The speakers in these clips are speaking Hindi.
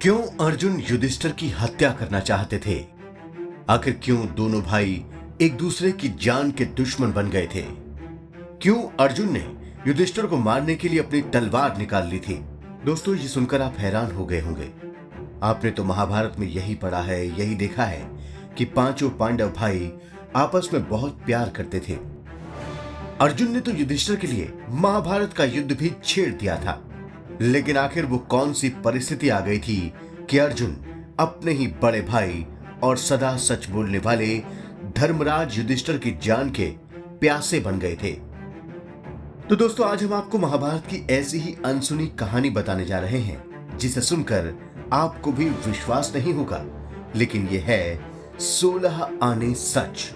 क्यों अर्जुन युधिष्ठिर की हत्या करना चाहते थे? आखिर क्यों दोनों भाई एक दूसरे की जान के दुश्मन बन गए थे? क्यों अर्जुन ने युधिष्ठिर को मारने के लिए अपनी तलवार निकाल ली थी? दोस्तों, ये सुनकर आप हैरान हो गए होंगे। आपने तो महाभारत में यही पढ़ा है, यही देखा है कि पांचों पांडव भाई आपस में बहुत प्यार करते थे। अर्जुन ने तो युधिष्ठिर के लिए महाभारत का युद्ध भी छेड़ दिया था। लेकिन आखिर वो कौन सी परिस्थिति आ गई थी कि अर्जुन अपने ही बड़े भाई और सदा सच बोलने वाले धर्मराज युधिष्ठिर की जान के प्यासे बन गए थे? तो दोस्तों, आज हम आपको महाभारत की ऐसी ही अनसुनी कहानी बताने जा रहे हैं जिसे सुनकर आपको भी विश्वास नहीं होगा, लेकिन यह है 16 आने सच।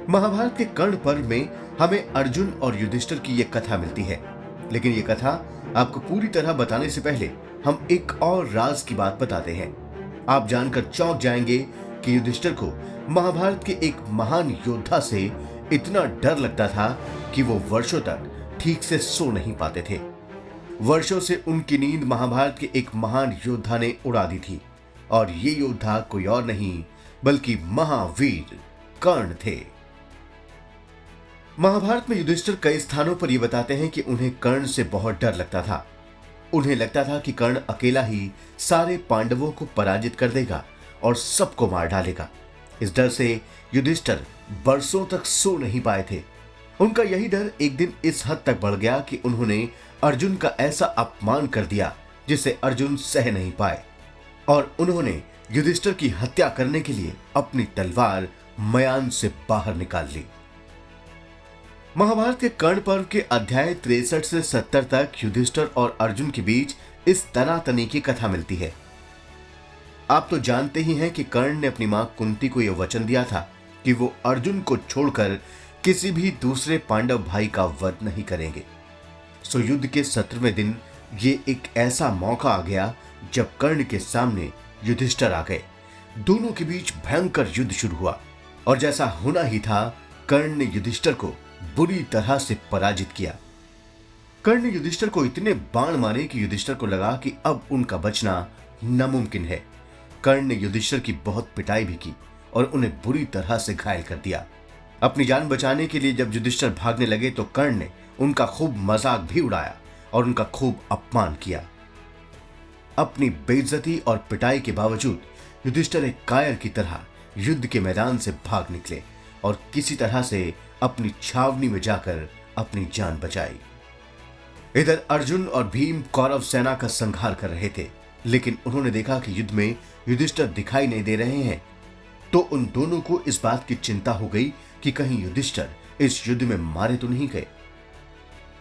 महाभारत के कर्ण पर्व में हमें अर्जुन और युधिष्ठिर की यह कथा मिलती है। लेकिन यह कथा आपको पूरी तरह बताने से पहले हम एक और राज की बात बताते हैं। आप जानकर चौंक जाएंगे कि युधिष्ठिर को महाभारत के एक महान योद्धा से इतना डर लगता था कि वो वर्षों तक ठीक से सो नहीं पाते थे। वर्षों से उनकी नींद महाभारत के एक महान योद्धा ने उड़ा दी थी, और ये योद्धा कोई और नहीं बल्कि महावीर कर्ण थे। महाभारत में युधिष्ठिर कई स्थानों पर यह बताते हैं कि उन्हें कर्ण से बहुत डर लगता था। उन्हें लगता था कि कर्ण अकेला ही सारे पांडवों को पराजित कर देगा और सबको मार डालेगा। इस डर से युधिष्ठिर बरसों तक सो नहीं पाए थे। उनका यही डर एक दिन इस हद तक बढ़ गया कि उन्होंने अर्जुन का ऐसा अपमान कर दिया जिसे अर्जुन सह नहीं पाए, और उन्होंने युधिष्ठिर की हत्या करने के लिए अपनी तलवार मयान से बाहर निकाल ली। महाभारत के कर्ण पर्व के अध्याय 63 से 70 तक युधिष्ठिर और अर्जुन के बीच इस तनातनी की कथा मिलती है। आप तो जानते ही हैं कि कर्ण ने अपनी मां कुंती को यह वचन दिया था कि वो अर्जुन को छोड़कर किसी भी दूसरे पांडव भाई का वध नहीं करेंगे। सो युद्ध के 17वें दिन ये एक ऐसा मौका आ गया जब कर्ण के सामने युधिष्ठिर आ गए। दोनों के बीच भयंकर युद्ध शुरू हुआ, और जैसा होना ही था, कर्ण ने युधिष्ठिर को बुरी तरह से पराजित किया। कर्ण ने युधिष्ठिर को इतने बाण मारे कि युधिष्ठिर को लगा कि अब उनका बचना नामुमकिन है। कर्ण ने युधिष्ठिर की बहुत पिटाई भी की और उन्हें बुरी तरह से घायल कर दिया। अपनी जान बचाने के लिए जब युधिष्ठिर भागने लगे तो कर्ण ने उनका खूब मजाक भी उड़ाया और उनका खूब अपमान किया। अपनी बेइज्जती और पिटाई के बावजूद युधिष्ठिर एक कायर की तरह युद्ध के मैदान से भाग निकले और किसी तरह से अपनी छावनी में जाकर अपनी जान बचाई। इधर अर्जुन और भीम कौरव सेना का संहार कर रहे थे, लेकिन उन्होंने देखा कि युद्ध में युधिष्ठिर दिखाई नहीं दे रहे हैं, तो उन दोनों को इस बात की चिंता हो गई कि कहीं युधिष्ठिर इस युद्ध में मारे तो नहीं गए।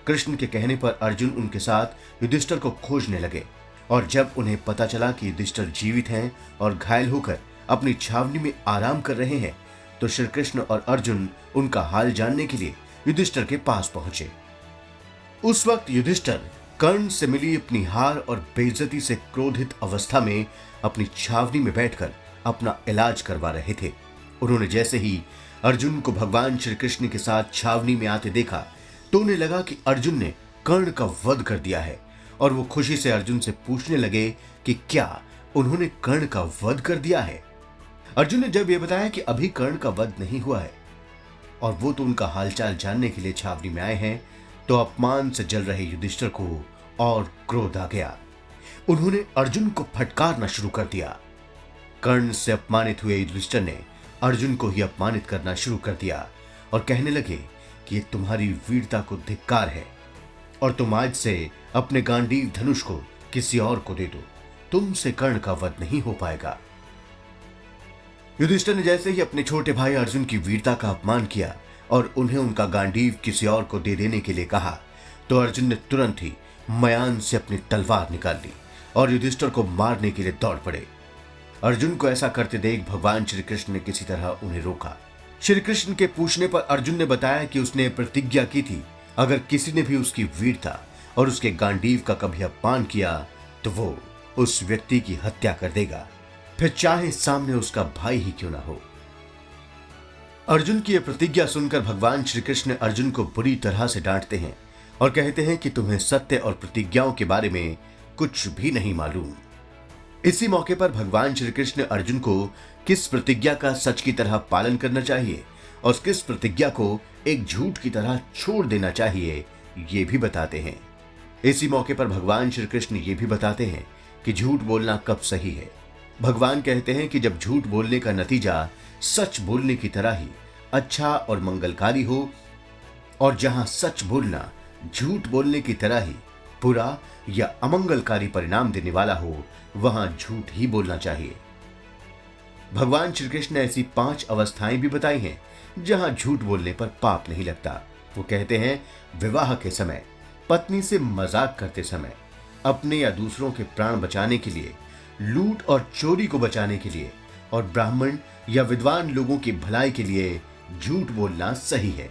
कृष्ण के कहने पर अर्जुन उनके साथ युधिष्ठिर को खोजने लगे, और जब उन्हें पता चला कि युधिष्ठिर जीवित हैं और घायल होकर अपनी छावनी में आराम कर रहे हैं, तो श्री कृष्ण और अर्जुन उनका हाल जानने के लिए युधिष्ठिर के पास पहुंचे। उस वक्त युधिष्ठिर कर्ण से मिली अपनी हार और बेइज्जती से क्रोधित अवस्था में अपनी छावनी में बैठकर अपना इलाज करवा रहे थे। उन्होंने जैसे ही अर्जुन को भगवान श्री कृष्ण के साथ छावनी में आते देखा तो उन्हें लगा कि अर्जुन ने कर्ण का वध कर दिया है, और वो खुशी से अर्जुन से पूछने लगे कि क्या उन्होंने कर्ण का वध कर दिया है। अर्जुन ने जब यह बताया कि अभी कर्ण का वध नहीं हुआ है और वो तो उनका हालचाल जानने के लिए छावनी में आए हैं, तो अपमान से जल रहे युधिष्ठिर को और क्रोध आ गया। उन्होंने अर्जुन को फटकारना शुरू कर दिया। कर्ण से अपमानित हुए युधिष्ठिर ने अर्जुन को ही अपमानित करना शुरू कर दिया और कहने लगे कि ये तुम्हारी वीरता को धिक्कार है, और तुम आज से अपने गांडीव धनुष को किसी और को दे दो, तुमसे कर्ण का वध नहीं हो पाएगा। युधिष्ठिर ने जैसे ही अपने छोटे भाई अर्जुन की वीरता का अपमान किया और उन्हें उनका गांडीव किसी और को दे देने के लिए कहा, तो अर्जुन ने तुरंत ही मयान से अपनी तलवार निकाल ली और युधिष्ठिर को मारने के लिए दौड़ पड़े। अर्जुन को ऐसा करते देख भगवान श्री कृष्ण ने किसी तरह उन्हें रोका। श्री कृष्ण के पूछने पर अर्जुन ने बताया कि उसने प्रतिज्ञा की थी, अगर किसी ने भी उसकी वीरता और उसके गांडीव का कभी अपमान किया तो वो उस व्यक्ति की हत्या कर देगा, फिर चाहे सामने उसका भाई ही क्यों ना हो। अर्जुन की यह प्रतिज्ञा सुनकर भगवान श्री कृष्ण अर्जुन को बुरी तरह से डांटते हैं और कहते हैं कि तुम्हें सत्य और प्रतिज्ञाओं के बारे में कुछ भी नहीं मालूम। इसी मौके पर भगवान श्री कृष्ण अर्जुन को किस प्रतिज्ञा का सच की तरह पालन करना चाहिए और किस प्रतिज्ञा को एक झूठ की तरह छोड़ देना चाहिए, ये भी बताते हैं। इसी मौके पर भगवान श्री कृष्ण ये भी बताते हैं कि झूठ बोलना कब सही है। भगवान कहते हैं कि जब झूठ बोलने का नतीजा सच बोलने की तरह ही अच्छा और मंगलकारी हो, और जहां सच बोलना झूठ बोलने की तरह ही बुरा या अमंगलकारी परिणाम देने वाला हो, वहां झूठ ही बोलना चाहिए। भगवान श्री कृष्ण ने ऐसी 5 अवस्थाएं भी बताई हैं जहां झूठ बोलने पर पाप नहीं लगता। वो कहते हैं, विवाह के समय, पत्नी से मजाक करते समय, अपने या दूसरों के प्राण बचाने के लिए, लूट और चोरी को बचाने के लिए और ब्राह्मण या विद्वान लोगों की भलाई के लिए झूठ बोलना सही है।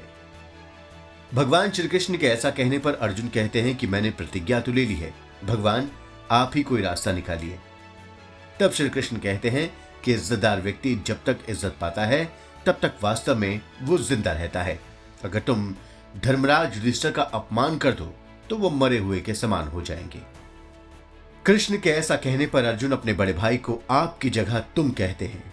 भगवान श्री कृष्ण के ऐसा कहने पर अर्जुन कहते हैं कि मैंने प्रतिज्ञा तो ले ली है, भगवान आप ही कोई रास्ता निकालिए। तब श्री कृष्ण कहते हैं कि इज्जतदार व्यक्ति जब तक इज्जत पाता है तब तक वास्तव में वो जिंदा रहता है। अगर तुम धर्मराज युधिष्ठिर का अपमान कर दो तो वो मरे हुए के समान हो जाएंगे। कृष्ण के ऐसा कहने पर अर्जुन अपने बड़े भाई को आपकी जगह तुम कहते हैं,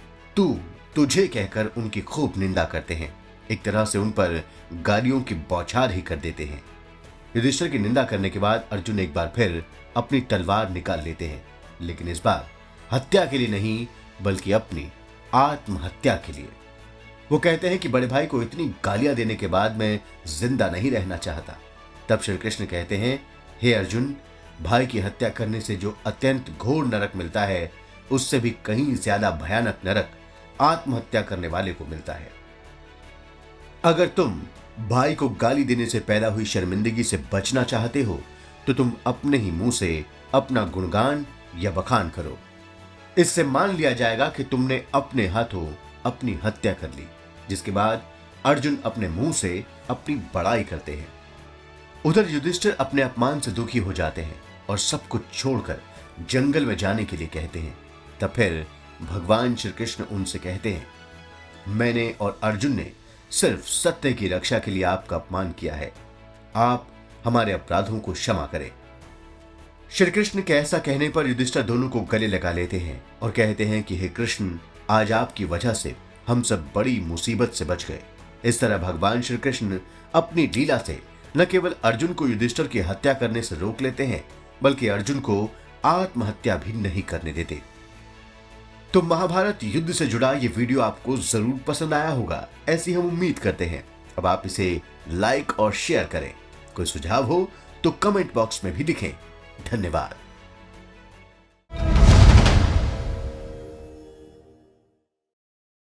तुझे कहकर उनकी खूब निंदा करते हैं। एक तरह से उन पर गालियों की बौछार ही कर देते हैं। युधिष्ठिर की निंदा करने के बाद अर्जुन एक बार फिर अपनी तलवार निकाल लेते हैं, लेकिन इस बार हत्या के लिए नहीं बल्कि अपनी आत्महत्या के लिए। वो कहते हैं कि बड़े भाई को इतनी गालियां देने के बाद मैं जिंदा नहीं रहना चाहता। तब श्री कृष्ण कहते हैं, हे अर्जुन, भाई की हत्या करने से जो अत्यंत घोर नरक मिलता है, उससे भी कहीं ज्यादा भयानक नरक आत्महत्या करने वाले को मिलता है। अगर तुम भाई को गाली देने से पैदा हुई शर्मिंदगी से बचना चाहते हो तो तुम अपने ही मुंह से अपना गुणगान या बखान करो। इससे मान लिया जाएगा कि तुमने अपने हाथों अपनी हत्या कर ली। जिसके बाद अर्जुन अपने मुंह से अपनी बड़ाई करते हैं। उधर युधिष्ठिर अपने अपमान से दुखी हो जाते हैं और सब कुछ छोड़कर जंगल में जाने के लिए कहते हैं। तब फिर भगवान श्री कृष्ण उनसे कहते हैं, मैंने और अर्जुन ने सिर्फ सत्य की रक्षा के लिए आपका अपमान किया है, आप हमारे अपराधों को क्षमा करें। श्री कृष्ण के ऐसा कहने पर युधिष्ठिर दोनों को गले लगा लेते हैं और कहते हैं कि हे कृष्ण, आज आपकी वजह से हम सब बड़ी मुसीबत से बच गए। इस तरह भगवान श्री कृष्ण अपनी लीला से न केवल अर्जुन को युधिष्ठिर की हत्या करने से रोक लेते हैं बल्कि अर्जुन को आत्महत्या भी नहीं करने देते। तो महाभारत युद्ध से जुड़ा ये वीडियो आपको जरूर पसंद आया होगा, ऐसी हम उम्मीद करते हैं। अब आप इसे लाइक और शेयर करें। कोई सुझाव हो तो कमेंट बॉक्स में भी लिखें। धन्यवाद।